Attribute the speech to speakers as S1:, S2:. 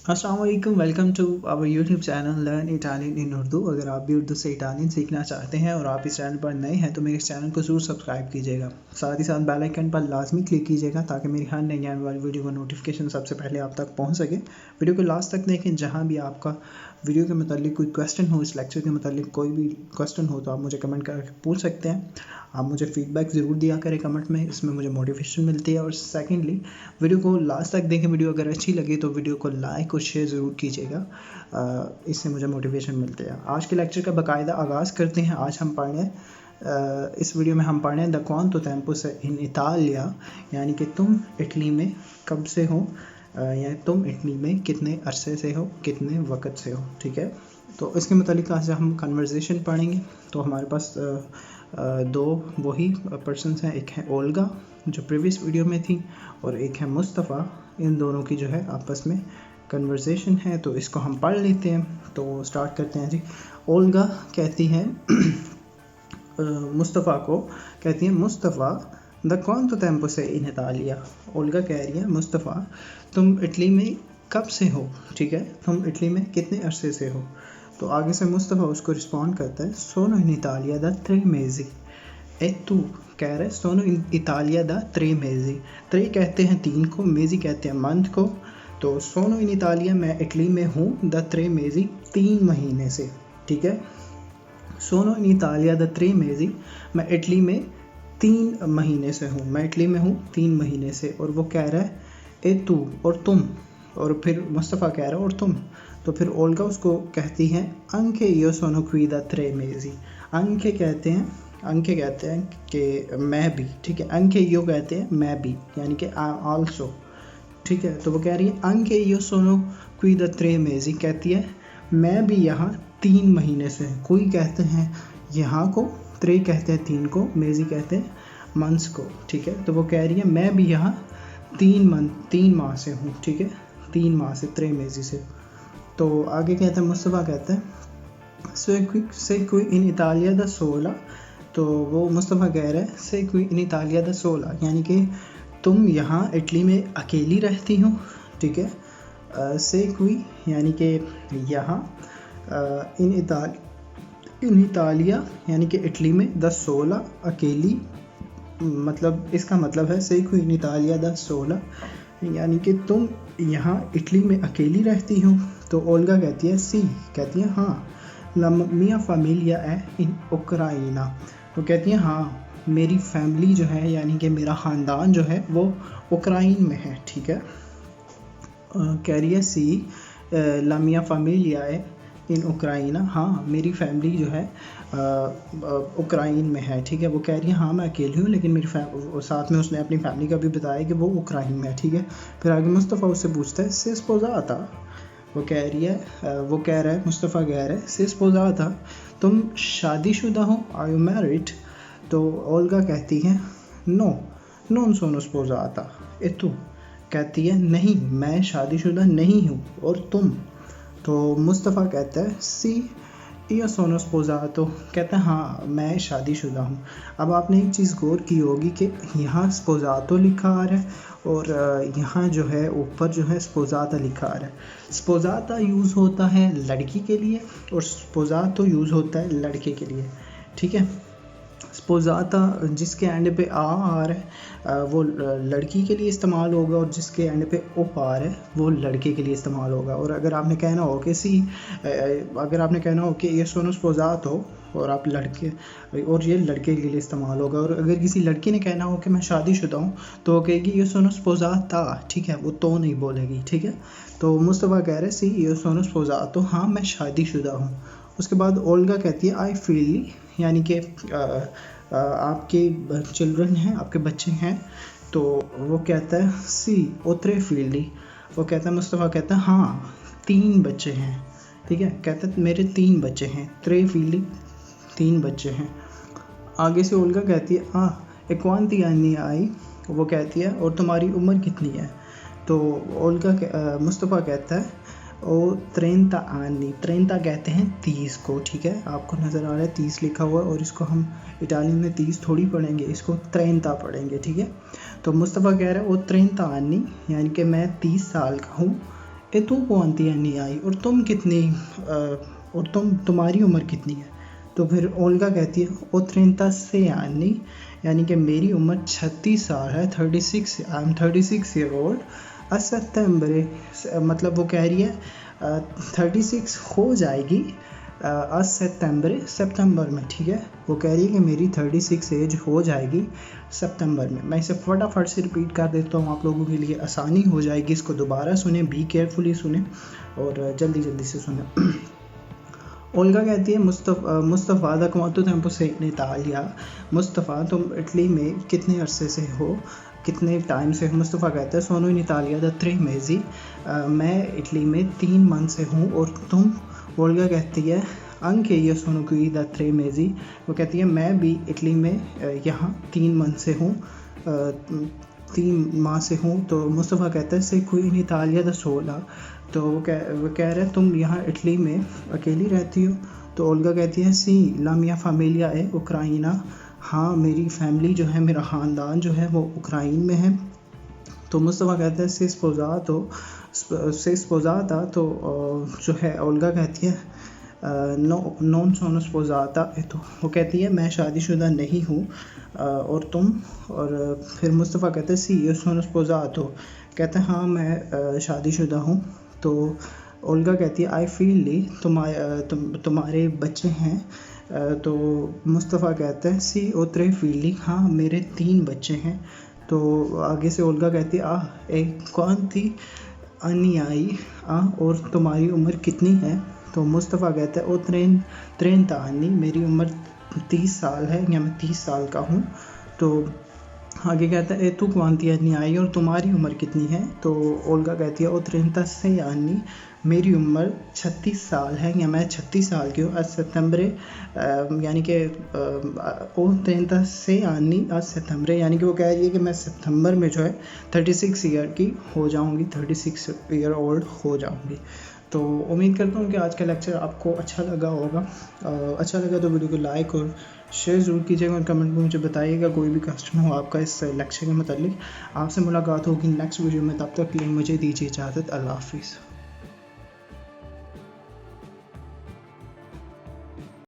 S1: अस्सलाम वालेकुम, welcome to our YouTube channel learn Italian in Urdu. अगर आप भी उर्दू से इटालियन सीखना चाहते हैं और आप इस चैनल पर नए हैं तो मेरे इस चैनल को ज़रूर सब्सक्राइब कीजिएगा। साथ ही साथ बेल आइकन पर लाजमी क्लिक कीजिएगा ताकि मेरी हर नई आने वाली वीडियो का नोटिफिकेशन सबसे पहले आप तक पहुंच सके। वीडियो को लास्ट तक देखें। जहां भी आपका वीडियो के मतलब कोई क्वेश्चन हो, इस लेक्चर के मतलब कोई भी क्वेश्चन हो तो आप मुझे कमेंट करके पूछ सकते हैं। आप मुझे फीडबैक ज़रूर दिया करें कमेंट में, इसमें मुझे मोटिवेशन मिलती है। और सेकेंडली, वीडियो को लास्ट तक देखें। वीडियो अगर अच्छी लगी तो वीडियो को लाइक और शेयर ज़रूर कीजिएगा, इससे मुझे मोटिवेशन मिलती है। आज के लेक्चर का बाकायदा आगाज़ करते हैं। आज हम पढ़ रहे हैं, इस वीडियो में हम पढ़ रहे हैं द क्वांतो टेम्पो से इन इटालिया, यानी कि तुम इटली में कब से हो, या तुम इटली में कितने अरसे से हो, कितने वक्त से हो। ठीक है, तो इसके मतलब आज हम कन्वर्सेशन पढ़ेंगे। तो हमारे पास दो वही पर्सन्स हैं, एक है ओल्गा जो प्रीवियस वीडियो में थी और एक है मुस्तफ़ा। इन दोनों की जो है आपस में कन्वर्सेशन है, तो इसको हम पढ़ लेते हैं। तो स्टार्ट करते हैं जी। ओल्गा कहती है मुस्तफ़ा को, कहती है मुस्तफ़ा द क्वांतो टेम्पो से इन इटालिया। ओल्गा कह रही है मुस्तफ़ा तुम इटली में कब से हो, ठीक है, तुम इटली में कितने अरसे से हो। तो आगे से मुस्तफ़ा उसको रिस्पॉन्ड करता है सोनो इन इटालिया द 3 मेज़ी। ए तू कह रहा है सोनो इन इटालिया द 3 मेज़ी। 3 कहते हैं 3 को, मेज़ी कहते हैं मंथ को। तो सोनो इन इटालिया मैं इटली में हूँ द 3 मेज़ी 3 महीने से, ठीक है। सोनो इन इटालिया द 3 मेज़ी मैं इटली में 3 महीने से हूँ, मैं इटली में हूँ 3 महीने से। और वो कह रहा है ए तू और तुम, और फिर मुस्तफ़ा कह रहा है और तुम। तो फिर ओल्गा उसको कहती है अंके यो सोनो qui da 3 mesi। अंके कहते हैं कि मैं भी, ठीक है। अंके यो कहते हैं मैं भी, यानी कि आल्सो, ठीक है। तो वो कह रही है अंके यो सोनो qui da 3 mesi, कहती है मैं भी यहाँ 3 महीने से। कोई कहते हैं यहाँ को, 3 कहते हैं 3 को, मेज़ी कहते हैं मंथ्स को, ठीक है। तो वो कह रही है मैं भी यहाँ 3 माह से हूँ, ठीक है, 3 माह से 3 मेज़ी से। तो आगे कहता है मुस्तफ़ा कहता है से कोई इन इटालिया द 16। तो वो मुस्तफ़ा कह रहा है से कोई इन इटालिया द 16, यानी कि तुम यहाँ इटली में अकेली रहती हो, ठीक है। से कोई यानी कि यहाँ इन इटालिया यानी कि इटली में द 16 अकेली, मतलब इसका मतलब है से कोई इन इटालिया द 16 यानी कि तुम यहाँ इटली में अकेली रहती हो। तो ओल्गा कहती है सी, कहती है हाँ, ला मिया फैमिलिया है इन उक्राइना। तो कहती है हाँ, मेरी फैमिली जो है यानी कि मेरा ख़ानदान जो है वो उक्राइन में है, ठीक है। कह रही है सी ला मिया फैमिलिया है इन उक्राइना, हाँ मेरी फैमिली जो है उक्राइन में है, ठीक है। वो कह रही है हाँ मैं अकेली हूँ, लेकिन मेरी साथ में उसने अपनी फैमिली का भी बताया कि वो उक्राइन में है, ठीक है। फिर आगे मुस्तफ़ा उससे पूछता है से स्पोज़ाता। वो कह रहा है मुस्तफ़ा कह रहा है से स्पोज़ाता, तुम शादीशुदा हो, आर यू मैरिड। तो ओल्गा कहती है नो नॉन सोनो स्पोज़ाता। ए तू कहती है नहीं, मैं शादीशुदा नहीं हूँ, और तुम। तो मुस्तफ़ा कहता है सी यो सोनो स्पोज़ातो, कहता है हाँ मैं शादीशुदा हूँ। अब आपने एक चीज़ गौर की होगी कि यहाँ स्पोज़ातो लिखा आ रहा है और यहाँ जो है ऊपर जो है स्पोज़ाता लिखा आ रहा है। स्पोज़ाता यूज़ होता है लड़की के लिए और स्पोज़ातो यूज़ होता है लड़के के लिए, ठीक है। स्पोज़ाता जिसके एंड पे आ रहा है वो लड़की के लिए इस्तेमाल होगा, और जिसके एंड पे उप आ रहा है वो लड़के के लिए इस्तेमाल होगा। और अगर आपने कहना हो कि अगर आपने कहना हो कि ये सोनो स्पोज़ात हो और आप लड़के, और ये लड़के के लिए इस्तेमाल होगा। और अगर किसी लड़की ने कहना हो कि मैं शादीशुदा हूँ तो वो कहेगी ये सोनो स्पोज़ाता, ठीक है, वो तो नहीं बोलेगी, ठीक है। तो मुस्तफ़ा कह रहे सी ये सोनो स्पोज़ातो, हाँ मैं शादीशुदा हूँ। उसके बाद ओल्गा कहती है आई फील, यानी कि आपके चिल्ड्रन हैं, आपके बच्चे हैं। तो वो कहता है सी ओत्रे फील्डी। वो कहता है मुस्तफ़ा कहता है हाँ 3 बच्चे हैं, ठीक है। कहता है मेरे 3 बच्चे हैं, 3 फील्डी 3 बच्चे हैं। आगे से ओल्गा कहती है ए क्वांती आनी आई। वो कहती है और तुम्हारी उम्र कितनी है। तो ओल्गा मुस्तफ़ा कहता है ओ 30 आनी, 30 कहते हैं 30 को, ठीक है। आपको नज़र आ रहा है 30 लिखा हुआ है, और इसको हम इटालियन में 30 थोड़ी पढ़ेंगे, इसको 30 पढ़ेंगे, ठीक है। तो मुस्तफ़ा कह रहा है ओ 30 आनी, यानी कि मैं 30 साल का हूँ। ए तू कौनती नहीं आई और तुम कितनी और तुम्हारी उम्र कितनी है। तो फिर ओल्गा कहती है ओ 36 आनी, यानी कि मेरी उम्र 36 साल है, 36, आई एम 36 ईयर ओल्ड। अ सितंबर, मतलब वो कह रही है 36 हो जाएगी सितंबर में, ठीक है। वो कह रही है कि मेरी 36 एज हो जाएगी सितंबर में। मैं इसे फटाफट से रिपीट कर देता हूँ आप लोगों के लिए आसानी हो जाएगी। इसको दोबारा सुने, बी केयरफुली सुने और जल्दी जल्दी से सुने। ओल्गा कहती है मुस्तफ़ा दा क्वांतो टेम्पो से इतालिया, मुस्तफ़ा तुम इटली में कितने अरसे से हो, कितने टाइम से। मुस्तफ़ा कहता है सोनो इन इतालिया दा 3 मेज़ी, मैं इटली में 3 मंथ से हूँ। और तुम। ओल्गा कहती है अंके ये सोनो की दा 3 मेज़ी, वो कहती है मैं भी इटली में यहाँ 3 मंथ से हूँ, 3 माह से हूँ। तो मुस्तफ़ा कहता है से कोई इन इतालिया दा 16, तो वो कह रहे तुम यहाँ इटली में अकेली रहती हो। तो ओल्गा कहती है सी ला मिया फैमिलिया है उक्राइना, हाँ मेरी फैमिली जो है, मेरा ख़ानदान जो है वो उक्राइन में है। तो मुस्तफ़ा कहता है से स्पोज़ाता, तो जो है ओल्गा कहती है नॉन सोनो स्पोज़ाता है। तो वो कहती है मैं शादीशुदा नहीं हूँ और तुम। और फिर मुस्तफ़ा कहता है सी यो सोनो स्पोज़ातो, कहते हैं हाँ मैं शादीशुदा हूँ। तो ओल्गा कहती है आई फील ली तुम्हारे बच्चे हैं। तो मुस्तफ़ा कहता है सी ओ 3 फीली, हाँ मेरे 3 बच्चे हैं। तो आगे से ओल्गा कहती है एक कौन थी अन्नी आई और तुम्हारी उम्र कितनी है। तो मुस्तफ़ा कहता है ओ 30 अन्नी, मेरी उम्र 30 साल है या मैं 30 साल का हूँ। तो आगे कहता है तू क्वांती अन्नी आई और तुम्हारी उम्र कितनी है। तो ओल्गा कहती है ओ 36 अन्नी, मेरी उम्र 36 साल है या मैं 36 साल की हूँ। सितंबर, यानी कि ओ 36 अन्नी सितंबर, यानी कि वो कह रही है कि मैं सितंबर में जो है 36 ईयर की हो जाऊँगी, 36 ईयर ओल्ड हो जाऊँगी। तो उम्मीद करता हूँ कि आज का लेक्चर आपको अच्छा लगा होगा। अच्छा लगा तो वीडियो को लाइक और शेयर ज़रूर कीजिएगा और कमेंट में मुझे बताइएगा कोई भी क्वेश्चन हो आपका इस लेक्चर के मतलब। आपसे मुलाकात होगी नेक्स्ट वीडियो में, तब तक के लिए मुझे दीजिए इजाज़त। अल्लाह हाफिज़।